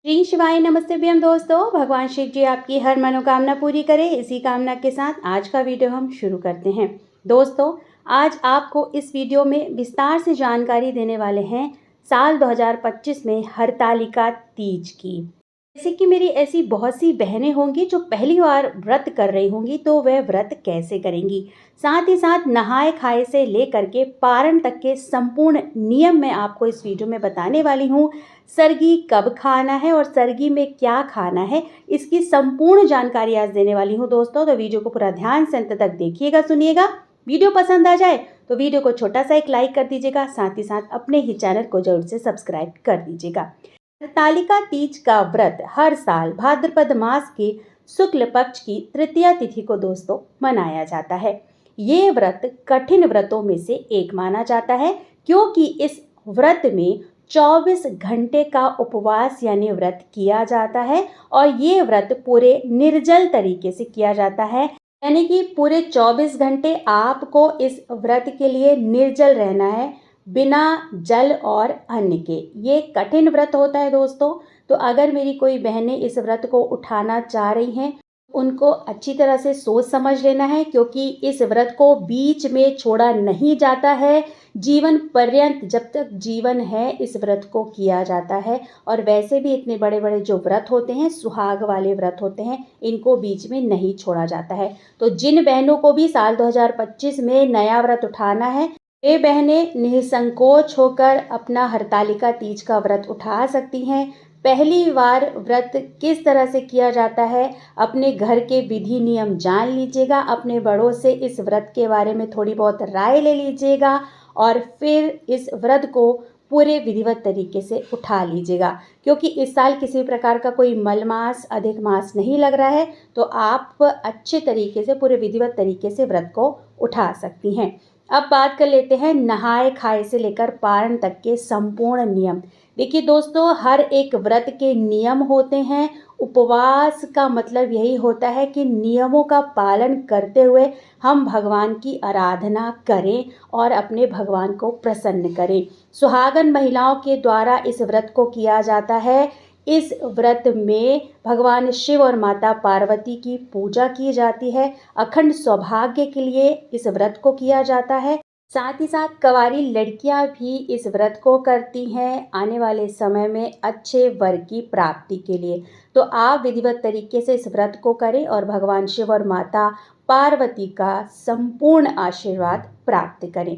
श्री शिवाय नमस्तेभ्यम दोस्तों। भगवान शिव जी आपकी हर मनोकामना पूरी करें, इसी कामना के साथ आज का वीडियो हम शुरू करते हैं। दोस्तों, आज आपको इस वीडियो में विस्तार से जानकारी देने वाले हैं साल 2025 में हरतालिका तीज की। जैसे कि मेरी ऐसी बहुत सी बहनें होंगी जो पहली बार व्रत कर रही होंगी, तो वह व्रत कैसे करेंगी, साथ ही साथ नहाए खाए से लेकर के पारण तक के संपूर्ण नियम मैं आपको इस वीडियो में बताने वाली हूँ। सरगी कब खाना है और सरगी में क्या खाना है, इसकी संपूर्ण जानकारी आज देने वाली हूँ दोस्तों। तो वीडियो को पूरा ध्यान से अंत तक देखिएगा, सुनिएगा। वीडियो पसंद आ जाए तो वीडियो को छोटा सा एक लाइक कर दीजिएगा, साथ ही साथ अपने ही चैनल को जरूर से सब्सक्राइब कर दीजिएगा। हरतालिका तीज का व्रत हर साल भाद्रपद मास के शुक्ल पक्ष की तृतीया तिथि को दोस्तों मनाया जाता है। ये व्रत कठिन व्रतों में से एक माना जाता है, क्योंकि इस व्रत में 24 घंटे का उपवास यानी व्रत किया जाता है और ये व्रत पूरे निर्जल तरीके से किया जाता है। यानी कि पूरे 24 घंटे आपको इस व्रत के लिए निर्जल रहना है, बिना जल और अन्न के। ये कठिन व्रत होता है दोस्तों। तो अगर मेरी कोई बहनें इस व्रत को उठाना चाह रही हैं, उनको अच्छी तरह से सोच समझ लेना है, क्योंकि इस व्रत को बीच में छोड़ा नहीं जाता है। जीवन पर्यंत, जब तक जीवन है, इस व्रत को किया जाता है। और वैसे भी इतने बड़े बड़े जो व्रत होते हैं, सुहाग वाले व्रत होते हैं, इनको बीच में नहीं छोड़ा जाता है। तो जिन बहनों को भी साल 2025 में नया व्रत उठाना है, वे बहनें निसंकोच होकर अपना हरतालिका तीज का व्रत उठा सकती हैं। पहली बार व्रत किस तरह से किया जाता है, अपने घर के विधि नियम जान लीजिएगा, अपने बड़ों से इस व्रत के बारे में थोड़ी बहुत राय ले लीजिएगा और फिर इस व्रत को पूरे विधिवत तरीके से उठा लीजिएगा। क्योंकि इस साल किसी प्रकार का कोई मल मास, अधिक मास नहीं लग रहा है, तो आप अच्छे तरीके से, पूरे विधिवत तरीके से व्रत को उठा सकती हैं। अब बात कर लेते हैं नहाए खाए से लेकर पारण तक के संपूर्ण नियम। देखिए दोस्तों, हर एक व्रत के नियम होते हैं। उपवास का मतलब यही होता है कि नियमों का पालन करते हुए हम भगवान की आराधना करें और अपने भगवान को प्रसन्न करें। सुहागन महिलाओं के द्वारा इस व्रत को किया जाता है। इस व्रत में भगवान शिव और माता पार्वती की पूजा की जाती है। अखंड सौभाग्य के लिए इस व्रत को किया जाता है। साथ ही साथ कंवारी लड़कियां भी इस व्रत को करती हैं, आने वाले समय में अच्छे वर की प्राप्ति के लिए। तो आप विधिवत तरीके से इस व्रत को करें और भगवान शिव और माता पार्वती का संपूर्ण आशीर्वाद प्राप्त करें।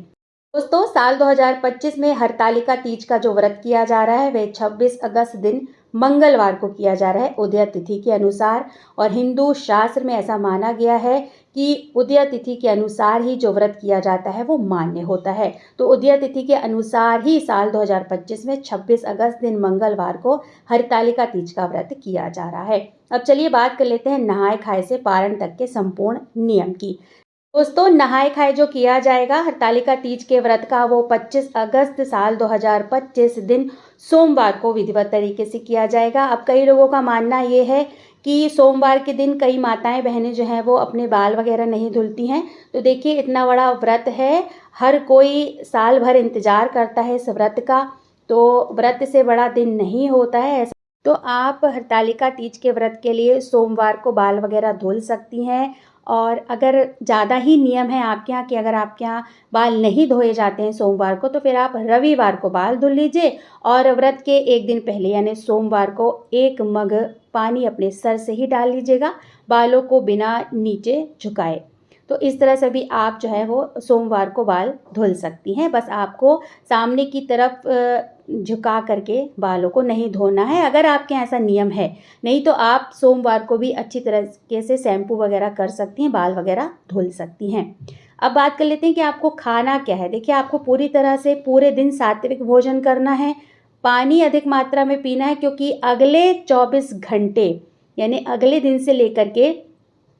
दोस्तों, साल 2025 में हरतालिका तीज का जो व्रत किया जा रहा है, वह 26 अगस्त दिन मंगलवार को किया जा रहा है उदय तिथि के अनुसार। और हिंदू शास्त्र में ऐसा माना गया है कि उदय तिथि के अनुसार ही जो व्रत किया जाता है वो मान्य होता है। तो उदय तिथि के अनुसार ही साल 2025 में 26 अगस्त दिन मंगलवार को हरतालिका तीज का व्रत किया जा रहा है। अब चलिए बात कर लेते हैं नहाए खाए से पारण तक के संपूर्ण नियम की। दोस्तों, नहाए खाए जो किया जाएगा हरतालिका तीज के व्रत का, वो 25 अगस्त साल 2025 दिन सोमवार को विधिवत तरीके से किया जाएगा। अब कई लोगों का मानना ये है कि सोमवार के दिन कई माताएं बहनें जो हैं वो अपने बाल वगैरह नहीं धुलती हैं। तो देखिए, इतना बड़ा व्रत है, हर कोई साल भर इंतजार करता है इस व्रत का, तो व्रत से बड़ा दिन नहीं होता है ऐसा। तो आप हरतालिका तीज के व्रत के लिए सोमवार को बाल वगैरह धुल सकती हैं। और अगर ज़्यादा ही नियम है आपके यहाँ कि अगर आपके यहाँ बाल नहीं धोए जाते हैं सोमवार को, तो फिर आप रविवार को बाल धुल लीजिए और व्रत के एक दिन पहले यानी सोमवार को 1 मग पानी अपने सर से ही डाल लीजिएगा, बालों को बिना नीचे झुकाए। तो इस तरह से भी आप जो है वो सोमवार को बाल धुल सकती हैं। बस आपको सामने की तरफ झुका करके बालों को नहीं धोना है, अगर आपके यहाँ ऐसा नियम है। नहीं तो आप सोमवार को भी अच्छी तरीके से शैम्पू वगैरह कर सकती हैं, बाल वगैरह धुल सकती हैं। अब बात कर लेते हैं कि आपको खाना क्या है। देखिए, आपको पूरी तरह से पूरे दिन सात्विक भोजन करना है, पानी अधिक मात्रा में पीना है, क्योंकि अगले 24 घंटे यानी अगले दिन से लेकर के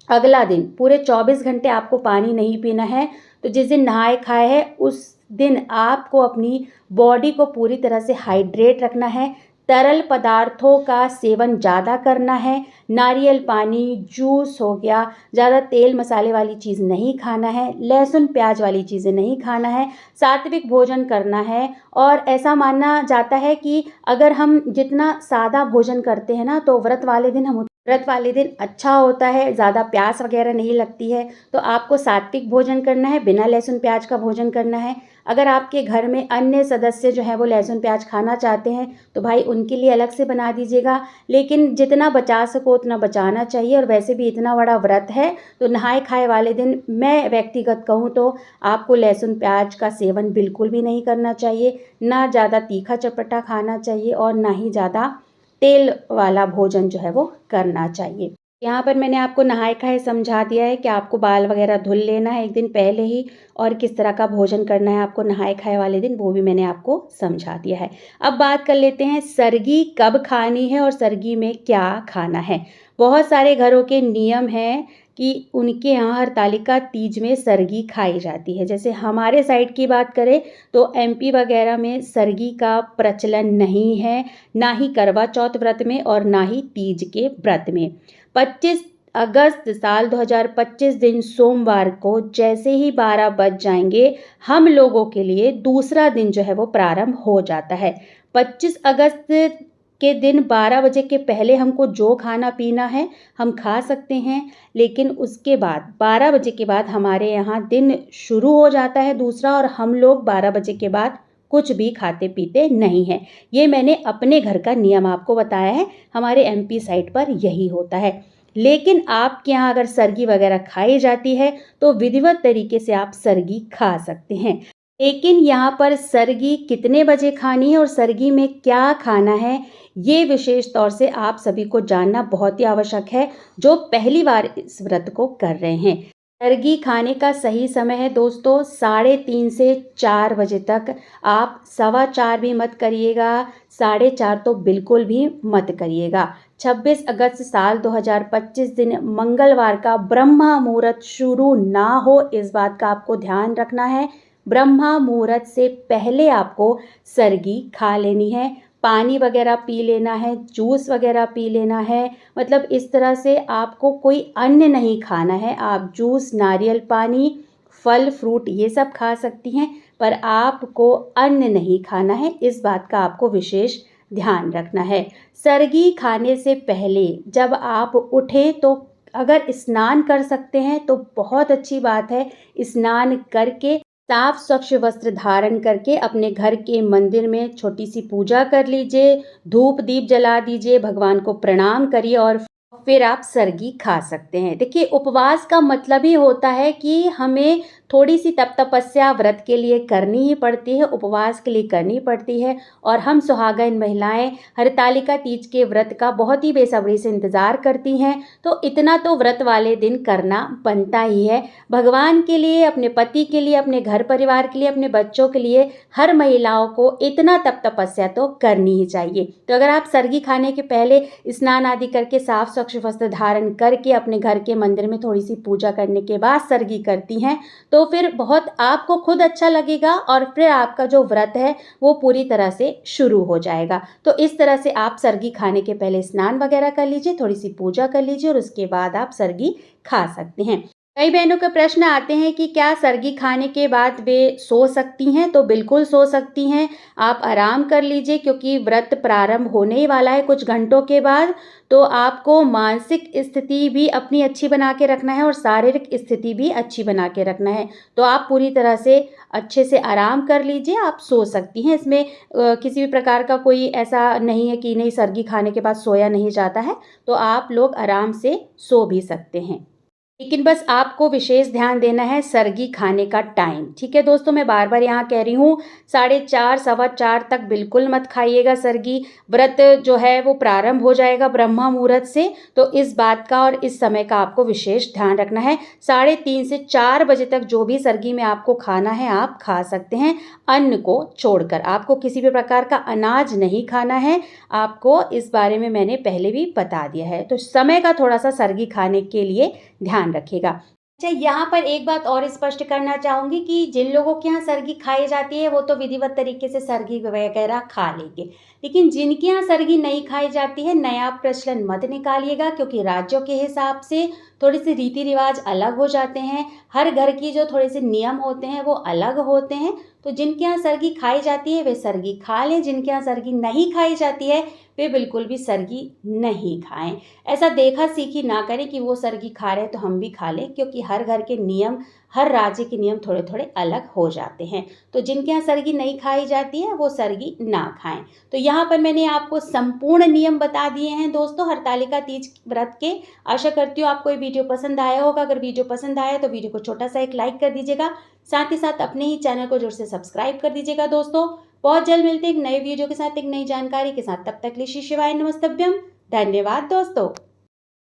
अगला दिन पूरे 24 घंटे आपको पानी नहीं पीना है। तो जिस दिन नहाए खाए है उस दिन आपको अपनी बॉडी को पूरी तरह से हाइड्रेट रखना है, तरल पदार्थों का सेवन ज़्यादा करना है। नारियल पानी, जूस हो गया, ज़्यादा तेल मसाले वाली चीज़ नहीं खाना है, लहसुन प्याज वाली चीज़ें नहीं खाना है, सात्विक भोजन करना है। और ऐसा माना जाता है कि अगर हम जितना सादा भोजन करते हैं ना, तो व्रत वाले दिन अच्छा होता है, ज़्यादा प्यास वगैरह नहीं लगती है। तो आपको सात्विक भोजन करना है, बिना लहसुन प्याज का भोजन करना है। अगर आपके घर में अन्य सदस्य जो है वो लहसुन प्याज खाना चाहते हैं तो भाई उनके लिए अलग से बना दीजिएगा, लेकिन जितना बचा सको उतना बचाना चाहिए। और वैसे भी इतना बड़ा व्रत है तो नहाए खाए वाले दिन मैं व्यक्तिगत कहूँ तो आपको लहसुन प्याज का सेवन बिल्कुल भी नहीं करना चाहिए, ना ज़्यादा तीखा चटपटा खाना चाहिए और ना ही ज़्यादा तेल वाला भोजन जो है वो करना चाहिए। यहाँ पर मैंने आपको नहाए खाए समझा दिया है कि आपको बाल वगैरह धुल लेना है एक दिन पहले ही, और किस तरह का भोजन करना है आपको नहाए खाए वाले दिन, वो भी मैंने आपको समझा दिया है। अब बात कर लेते हैं सरगी कब खानी है और सरगी में क्या खाना है। बहुत सारे घरों के नियम हैं कि उनके यहाँ हरतालिका तीज में सरगी खाई जाती है। जैसे हमारे साइड की बात करें तो एमपी वगैरह में सरगी का प्रचलन नहीं है, ना ही करवा चौथ व्रत में और ना ही तीज के व्रत में। 25 अगस्त साल 2025 दिन सोमवार को जैसे ही 12 बज जाएंगे, हम लोगों के लिए दूसरा दिन जो है वो प्रारंभ हो जाता है। 25 अगस्त के दिन 12 बजे के पहले हमको जो खाना पीना है हम खा सकते हैं, लेकिन उसके बाद 12 बजे के बाद हमारे यहाँ दिन शुरू हो जाता है दूसरा, और हम लोग 12 बजे के बाद कुछ भी खाते पीते नहीं हैं। ये मैंने अपने घर का नियम आपको बताया है, हमारे एमपी साइड पर यही होता है। लेकिन आपके यहाँ अगर सरगी वगैरह खाई जाती है तो विधिवत तरीके से आप सरगी खा सकते हैं। लेकिन यहाँ पर सरगी कितने बजे खानी है और सरगी में क्या खाना है, ये विशेष तौर से आप सभी को जानना बहुत ही आवश्यक है जो पहली बार इस व्रत को कर रहे हैं। सरगी खाने का सही समय है दोस्तों 3:30 से 4 बजे तक। आप 4:15 भी मत करिएगा, 4:30 तो बिल्कुल भी मत करिएगा। 26 अगस्त साल 2025 दिन मंगलवार का ब्रह्मा मुहूर्त शुरू ना हो, इस बात का आपको ध्यान रखना है। ब्रह्मा मुहूर्त से पहले आपको सरगी खा लेनी है, पानी वगैरह पी लेना है, जूस वगैरह पी लेना है। मतलब इस तरह से आपको कोई अन्न नहीं खाना है। आप जूस, नारियल पानी, फल फ्रूट ये सब खा सकती हैं, पर आपको अन्न नहीं खाना है, इस बात का आपको विशेष ध्यान रखना है। सरगी खाने से पहले जब आप उठें तो अगर स्नान कर सकते हैं तो बहुत अच्छी बात है। स्नान करके साफ स्वच्छ वस्त्र धारण करके अपने घर के मंदिर में छोटी सी पूजा कर लीजिए, धूप दीप जला दीजिए, भगवान को प्रणाम करिए और फिर आप सरगी खा सकते हैं। देखिए उपवास का मतलब ही होता है कि हमें थोड़ी सी तप तपस्या व्रत के लिए करनी ही पड़ती है, उपवास के लिए करनी पड़ती है। और हम सुहागन महिलाएं हरतालिका तीज के व्रत का बहुत ही बेसब्री से इंतज़ार करती हैं, तो इतना तो व्रत वाले दिन करना बनता ही है। भगवान के लिए, अपने पति के लिए, अपने घर परिवार के लिए, अपने बच्चों के लिए हर महिलाओं को इतना तप तपस्या तो करनी ही चाहिए। तो अगर आप सरगी खाने के पहले स्नान आदि करके साफ स्वच्छ वस्त्र धारण करके अपने घर के मंदिर में थोड़ी सी पूजा करने के बाद सरगी करती हैं तो फिर बहुत आपको खुद अच्छा लगेगा और फिर आपका जो व्रत है वो पूरी तरह से शुरू हो जाएगा। तो इस तरह से आप सरगी खाने के पहले स्नान वगैरह कर लीजिए, थोड़ी सी पूजा कर लीजिए और उसके बाद आप सरगी खा सकते हैं। कई बहनों के प्रश्न आते हैं कि क्या सरगी खाने के बाद वे सो सकती हैं? तो बिल्कुल सो सकती हैं। आप आराम कर लीजिए क्योंकि व्रत प्रारंभ होने ही वाला है कुछ घंटों के बाद। तो आपको मानसिक स्थिति भी अपनी अच्छी बना के रखना है और शारीरिक स्थिति भी अच्छी बना के रखना है। तो आप पूरी तरह से अच्छे से आराम कर लीजिए, आप सो सकती हैं। इसमें किसी भी प्रकार का कोई ऐसा नहीं है कि नहीं सरगी खाने के बाद सोया नहीं जाता है, तो आप लोग आराम से सो भी सकते हैं। लेकिन बस आपको विशेष ध्यान देना है सरगी खाने का टाइम। ठीक है दोस्तों, मैं बार बार यहाँ कह रही हूँ 4:30 4:15 तक बिल्कुल मत खाइएगा सरगी। व्रत जो है वो प्रारंभ हो जाएगा ब्रह्मा मुहूर्त से, तो इस बात का और इस समय का आपको विशेष ध्यान रखना है। 3:30 से 4 बजे तक जो भी सरगी में आपको खाना है आप खा सकते हैं, अन्न को छोड़कर। आपको किसी भी प्रकार का अनाज नहीं खाना है, आपको इस बारे में मैंने पहले भी बता दिया है। तो समय का थोड़ा सा सरगी खाने के लिए ध्यान रखिएगा। अच्छा, यहाँ पर एक बात और स्पष्ट करना चाहूँगी कि जिन लोगों के यहाँ सरगी खाई जाती है वो तो विधिवत तरीके से सरगी वगैरह खा लेंगे, लेकिन जिनके यहाँ सरगी नहीं खाई जाती है नया प्रचलन मत निकालिएगा, क्योंकि राज्यों के हिसाब से थोड़े से रीति रिवाज अलग हो जाते हैं। हर घर की जो थोड़े से नियम होते हैं वो अलग होते हैं। तो जिनके यहाँ सरगी खाई जाती है वे सरगी खा लें, जिनके यहाँ सरगी नहीं खाई जाती है वे बिल्कुल भी सरगी नहीं खाएं। ऐसा देखा सीखी ना करें कि वो सरगी खा रहे हैं तो हम भी खा लें, क्योंकि हर घर के नियम, हर राज्य के नियम थोड़े थोड़े अलग हो जाते हैं। तो जिनके यहाँ सरगी नहीं खाई जाती है वो सरगी ना खाएं। तो यहाँ पर मैंने आपको संपूर्ण नियम बता दिए हैं दोस्तों हरतालिका तीज व्रत के। आशा करती हूँ आपको ये वीडियो पसंद आया होगा। अगर वीडियो पसंद आया तो वीडियो को छोटा सा एक लाइक कर दीजिएगा, साथ ही साथ अपने ही चैनल को जोर से सब्सक्राइब कर दीजिएगा दोस्तों। बहुत जल्द मिलते हैं एक नए वीडियो के साथ, एक नई जानकारी के साथ। तब तक के लिए श्री शिवाय नमस्तभ्यम। धन्यवाद दोस्तों।